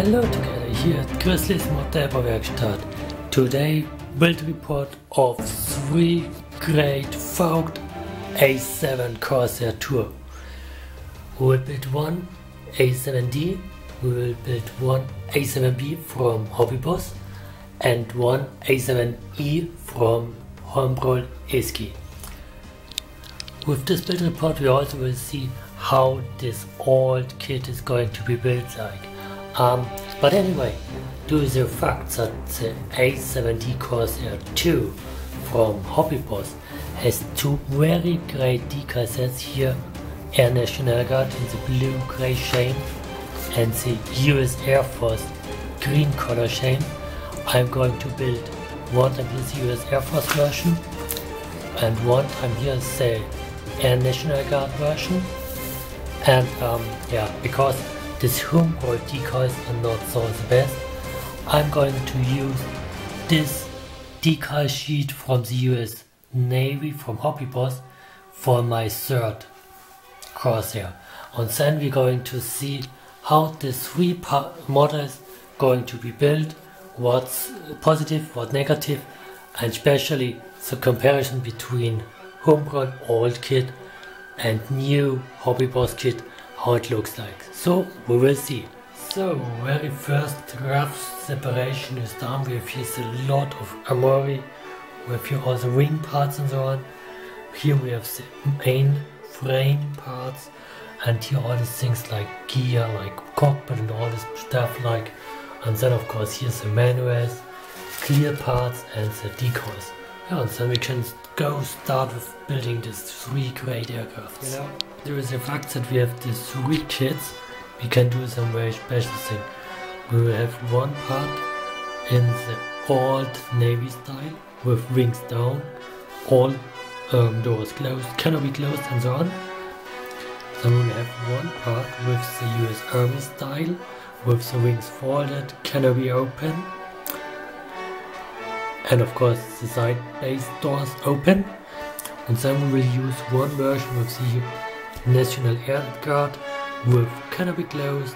Hello together, here at Chrizlys Modellbau Werkstatt. Today, build report of 3 great Vought A-7 Corsair II. We will build one A7D, we will build one A7B from HobbyBoss and one A7E from Homebrew Esci. With this build report we also will see how this old kit is going to be built like. But anyway, due to the fact that the A7D Corsair II from HobbyBoss has 2 very great decal sets here, Air National Guard in the blue-grey shade and the US Air Force green color shade, I'm going to build one time here the US Air Force version and one time here the Air National Guard version. And yeah, because these homebrew decals are not so the best, I'm going to use this decal sheet from the US Navy from HobbyBoss for my third Corsair. And then we're going to see how the 3 models going to be built, what's positive, what negative, and especially the comparison between homegrown old kit and new HobbyBoss kit, how it looks like. So we will see. So very first rough separation is done. We have here a lot of armory, we have here all the wing parts and so on. Here we have the main frame parts, and here all these things like gear, like cockpit and all this stuff like. And then of course here's the manuals, clear parts and the decals. Yeah, and then we can start with building these 3 great aircrafts. You know, there is the fact that we have these 3 kits, we can do some very special thing. We will have one part in the old Navy style with wings down, all doors closed, canopy closed and so on. Then we will have one part with the US Army style, with the wings folded, canopy open, and of course the side base doors open. And then we will use one version with the National Air Guard with canopy closed,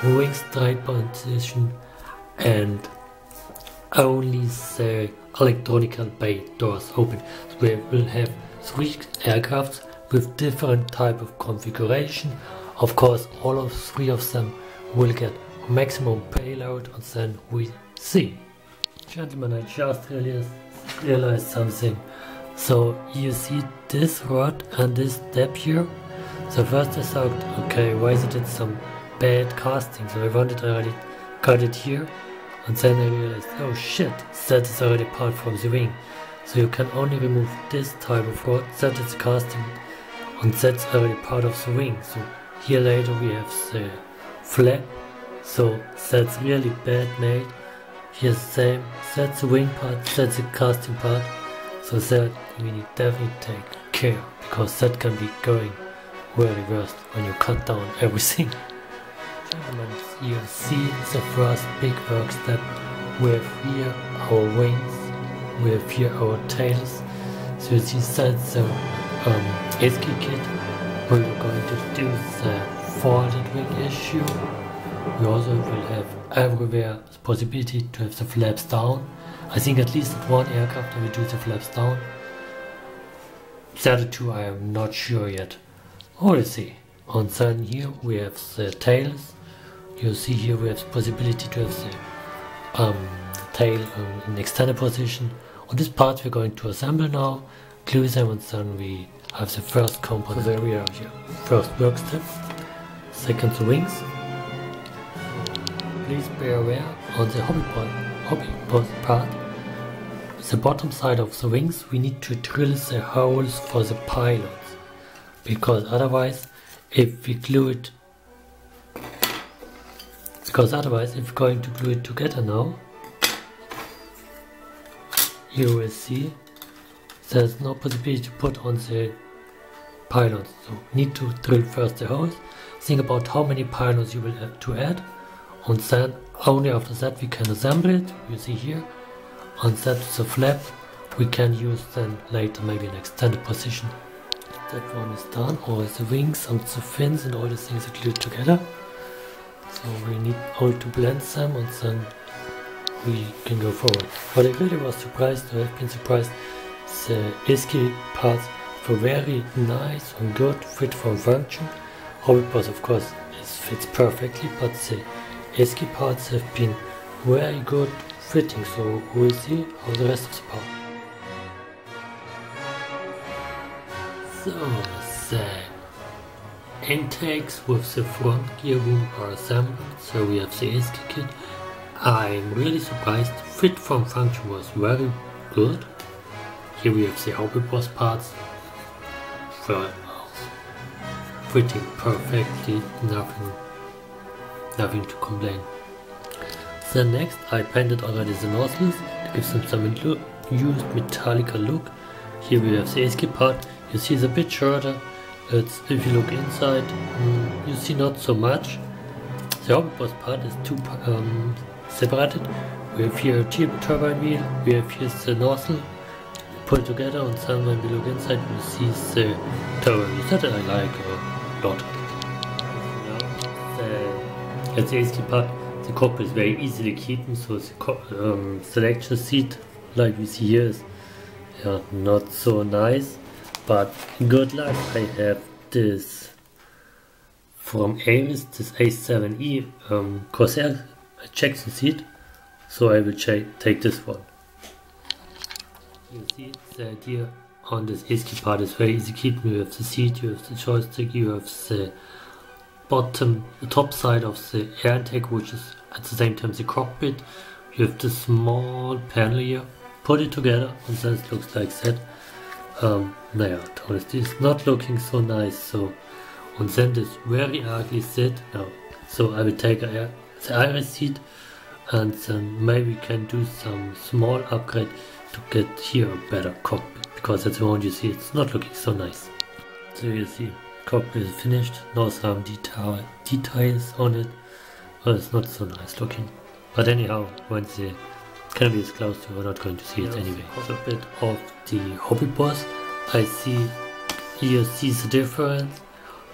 wings straight position, and only the electronical bay doors open. So we will have 3 aircrafts with different type of configuration. Of course all of 3 of them will get maximum payload, and then we see. Gentlemen, I just realized something. So you see this rod and this step here. So first I thought, okay, why is it in some bad casting? So I wanted already cut it here, and then I realized, oh shit, that is already part from the wing. So you can only remove this type of rod, that is casting, and that's already part of the wing. So here later we have the flap, so that's really bad made. Here's the same, that's the wing part, that's the casting part. So that we need definitely take care, because that can be going very worst when you cut down everything. Gentlemen, you see the first big work step. We have here our wings, we have here our tails. So you see that's the Esci Kit, where we're going to do the folded wing issue. We also will have everywhere the possibility to have the flaps down. I think at least at one aircraft I will do the flaps down. The other 2 I am not sure yet. Oh, let's see. And then here we have the tails. You see here we have the possibility to have the tail in extended position. On this part we're going to assemble now, glue them, and then we have the first component. So there we are here. First work step. Second the wings. Please be aware on the HobbyBoss part, the bottom side of the wings, we need to drill the holes for the pilots, because otherwise if we're going to glue it together now, you will see there's no possibility to put on the pilots. So need to drill first the holes, think about how many pilots you will have to add, and then only after that we can assemble it. You see here, and that's the flap we can use then later maybe in extended position. That one is done, all the wings and the fins and all the things are glued together. So we need only to blend some and then we can go forward. But I really was surprised, or have been surprised, the Esci parts were very nice and good, fit for function. Hobby Boss of course fits perfectly, but the Esci parts have been very good fitting, so we'll see how the rest of the part. So the intakes with the front gear room are assembled, so we have the Esci Kit. I'm really surprised, fit from function was very good. Here we have the Hobby Boss parts, fitting perfectly, nothing to complain. Then next I painted already the nozzles to give them some used metallica look. Here we have the Esci part. You see it's a bit shorter. It's, if you look inside, you see not so much. The Hobby Boss part is two separated. We have here a turbine wheel, we have here the nozzle, put it together, and then when we look inside we see the turbine wheel that I like a lot. At the Esci part, the cockpit is very easily hidden, so the selection seat, like we see here, is not so nice. But good luck, I have this from Avis, this A7E Corsair ejection seat, so I will take this one. You see the idea on this Esci part is very easy keeping. You have the seat, you have the joystick, you have the top side of the air intake, which is at the same time the cockpit. You have the small panel here, put it together and then it looks like that. Naja, honestly, it's not looking so nice, so, and then this very ugly seat. Now, so I will take the Iris seat and then maybe can do some small upgrade to get here a better cockpit, because at the moment you see it's not looking so nice. So you see, cockpit is finished, now some details on it, but it's not so nice looking. But anyhow, once the canopy is closed, we're not going to see it anyway. A bit of the Hobby Boss. I see, you see the difference.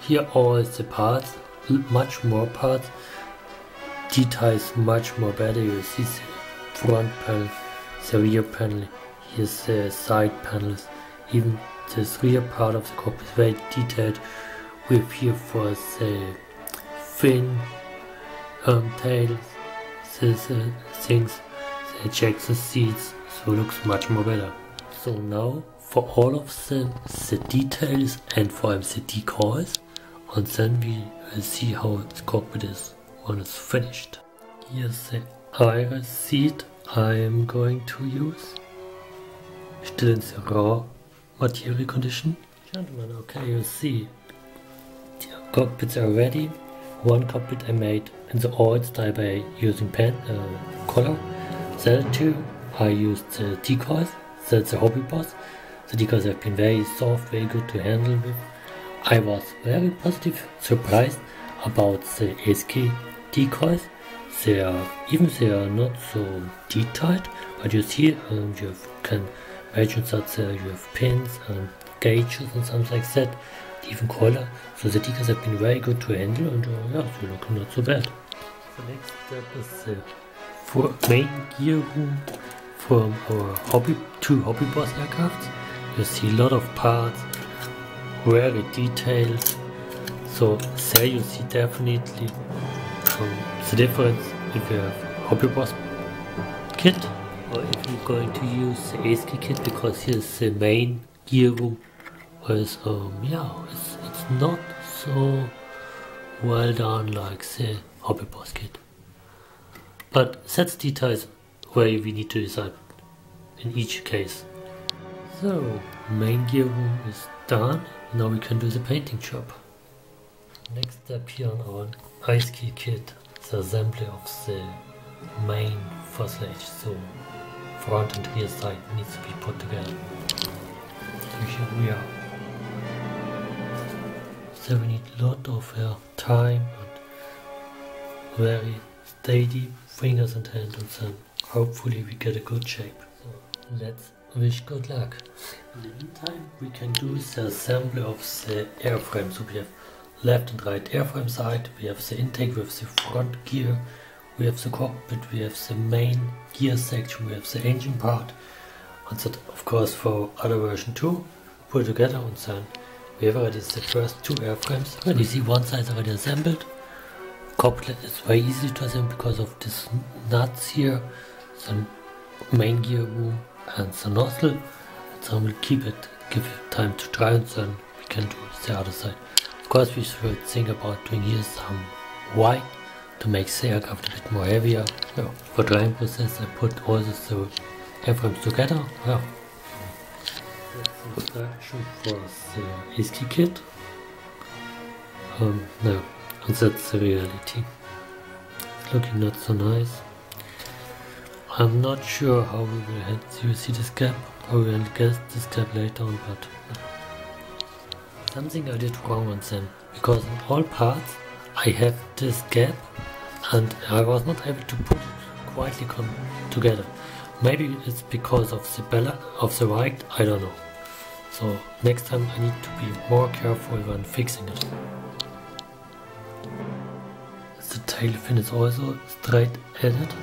Here all the parts, much more parts, details much more better. You see the front panel, the rear panel, here's the side panels, even this rear part of the cockpit is very detailed, with here for the fin, tails, the things, the ejection seats, so it looks much more better. So now for all of them the details and for allem the decoys, and then we will see how the cockpit is when it's finished. Here's the Iris seat I'm going to use, still in the raw material condition. Gentlemen, okay, you see the cockpits are ready. One cockpit I made in the old style by using color. The other two I used the decoys, that's the Hobby Boss. The decoys have been very soft, very good to handle with. I was very positive surprised about the Esci decoys. They are not so detailed, but you see you can imagine that you have pins and gauges and something like that, even color. So the decoys have been very good to handle, and yeah, they look not so bad. The next step is the main gear room from our two Hobby Boss aircrafts. You see a lot of parts, very detailed. So there you see definitely the difference if you have Hobby Boss kit or if you're going to use the Esci kit, because here's the main gear room. Whereas yeah, it's not so well done like the Hobby Boss kit. But that's details where we need to decide in each case. So, main gear room is done. Now we can do the painting job. Next step here on our Esci kit, the assembly of the main fuselage. So, front and rear side needs to be put together. So here we are. So we need a lot of time and very steady fingers and hands, and then hopefully we get a good shape. So let's wish good luck. In the meantime we can do the assembly of the airframe. So we have left and right airframe side, we have the intake with the front gear, we have the cockpit, we have the main gear section, we have the engine part, and that of course for other version 2 put together, and then we have already the first 2 airframes. When you see one side already assembled, cockpit is very easy to assemble because of this nuts here, the main gear room and the nozzle. So we'll keep it, give it time to dry, and then we can do the other side. Of course we should think about doing here some white to make the aircraft a bit more heavier. Yeah. For drying process I put all the airframes together. Yeah. Construction for the Esci Kit. No, and that's the reality. It's looking not so nice. I'm not sure how we will handle. You see this gap? How we will get this gap later on, but something I did wrong on them, because in all parts I have this gap and I was not able to put it quietly together. Maybe it's because of the balance of the right, I don't know. So next time I need to be more careful when fixing it. The tail fin is also straight edged.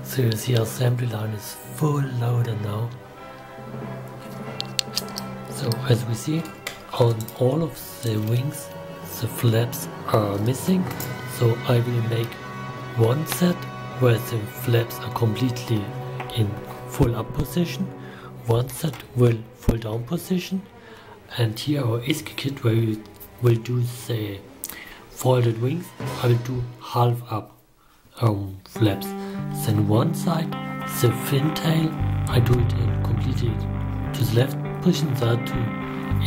So you see our assembly line is full loaded now. So as we see, on all of the wings the flaps are missing, so I will make one set where the flaps are completely in full up position, one set will full down position, and here our Esci Kit where we will do the folded wings, I will do half up flaps. Then one side, the fin tail, I do it in completely to the left position, the other two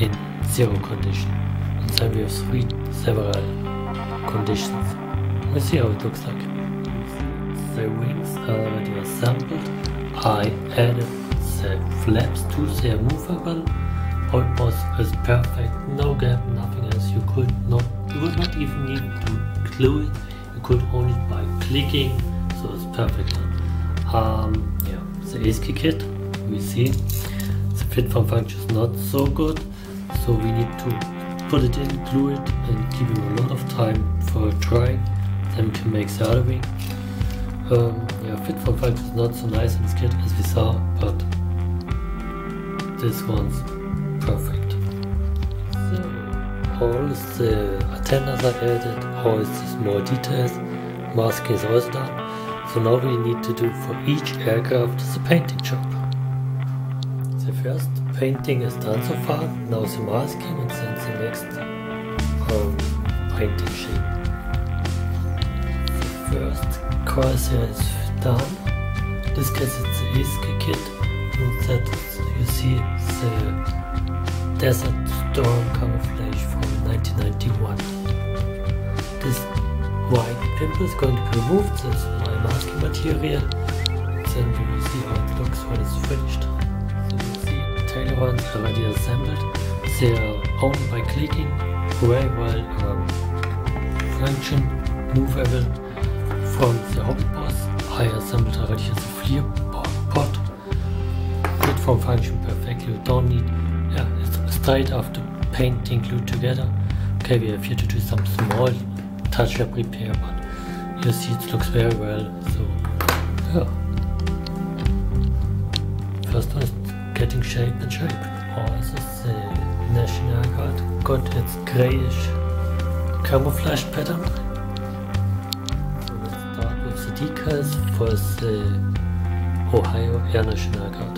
in 0 condition. And then we have several conditions. We'll see how it looks like. The wings are already assembled. I added the flaps to the movable. Almost as perfect, no gap, nothing else. You would not even need to glue it. You could only by clicking, so it's perfect. Yeah, the Esci Kit, we see the fit from function is not so good, so we need to put it in, glue it, and give him a lot of time for drying. Then we can make the other wing. Yeah, fit from function is not so nice in this kit as we saw, but this one's perfect. So all the antennas are added, all the small details, masking is also done. So now we need to do for each aircraft the painting job. The first painting is done so far, now the masking, and then the next painting shape. The first Corsair is done. In this case it's the Esci Kit, and that you see the Desert Storm camouflage from 1991. This white pimple is going to be removed, this is my masking material. Then we will see how it looks when it's finished. So you see the tail ones already assembled. They are only by clicking, very well function, movable. From the hobby boss I assembled already the flare pot. Fit from function perfectly, you don't need, yeah, it's straight after painting glued together. Okay, we have here to do some small touch-up repair, but you see it looks very well, so yeah. First one is getting shape and shape. Also the National Guard got its grayish camouflage pattern. So let's start with the decals for the Ohio Air National Guard.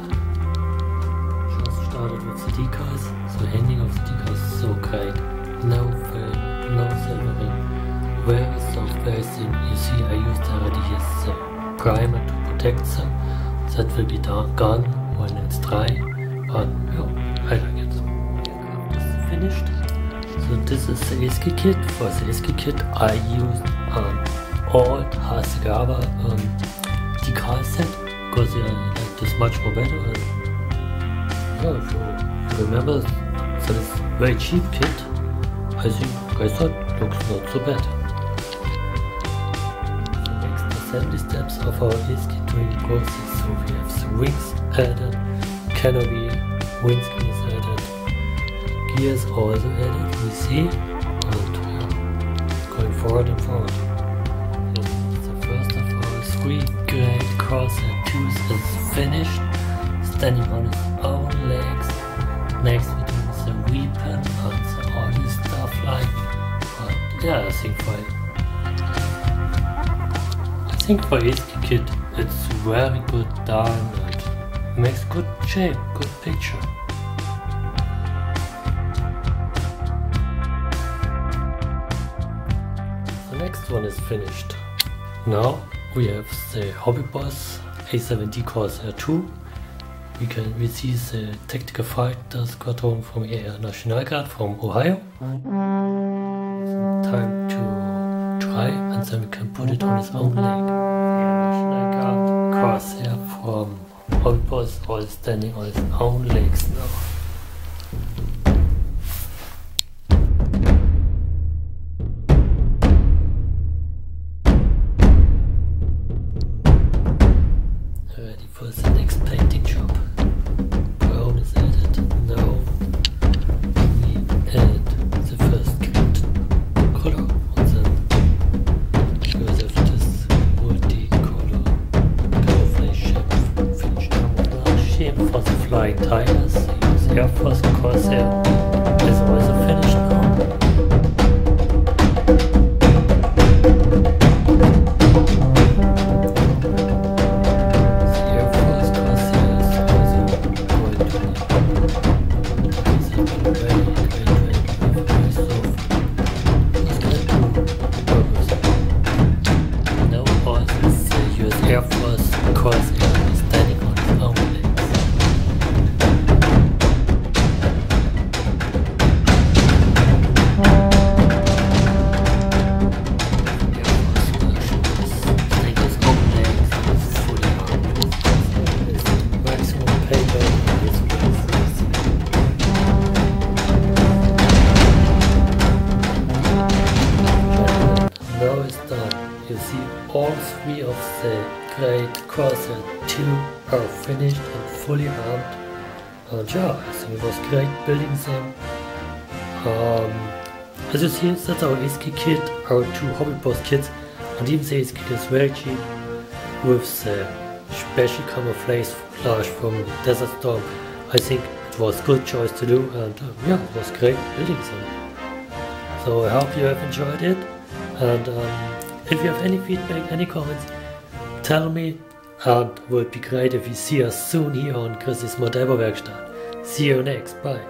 Just started with the decals, so handling of the decals is so great. No film, no silvering. Very soft, very thin. You see I used already here the primer to protect them. That will be gone when it's dry, but yeah, I like it. The aircraft is finished. So this is the Esci Kit. For the Esci Kit I used an old Hasegava decal set, because it is much more better. Yeah, if you remember, that is a very cheap kit. I think I thought it looks not so bad. The next assembly steps of our Esci Kit process. So we have the wings added, canopy, windscreen is added, here is also added, we see, and going forward and forward. So first of all, 3 great Corsair IIs is finished, standing on its own legs. Next we do the weapon and all this stuff like, but yeah, I think for Esci Kit it's very good done and makes good shape, good picture. The next one is finished. Now we have the Hobby Boss A-7 Corsair II. We see the Tactical Fighter Squadron from Air National Guard from Ohio. Time to try, and then we can put it on its own leg. National Guard Corsair from Hobby Boss all standing on its own legs now. Ready for the next painting job. Brown is added. Now we add the first color and then USAF this multi-color camouflage finish camouflage shape for the flying tires. The Air Force Corsair is also finished now. Air Force Corsair is standing on its own legs. Air Force version is standing on its own legs and is fully armed. It's maximum payload in this place. Now it's done. You see all 3 of the great Corsair II are finished and fully armed. And yeah, I think it was great building them. As you see, that's our Esci Kit, our 2 Hobby Boss kits, and even the Esci Kit is very cheap with the special camouflage from Desert Storm. I think it was a good choice to do, and yeah, it was great building them. So I hope you have enjoyed it, and if you have any feedback, any comments, tell me, and it would be great if you see us soon here on Chrizlys Modellbau Werkstatt. See you next, bye.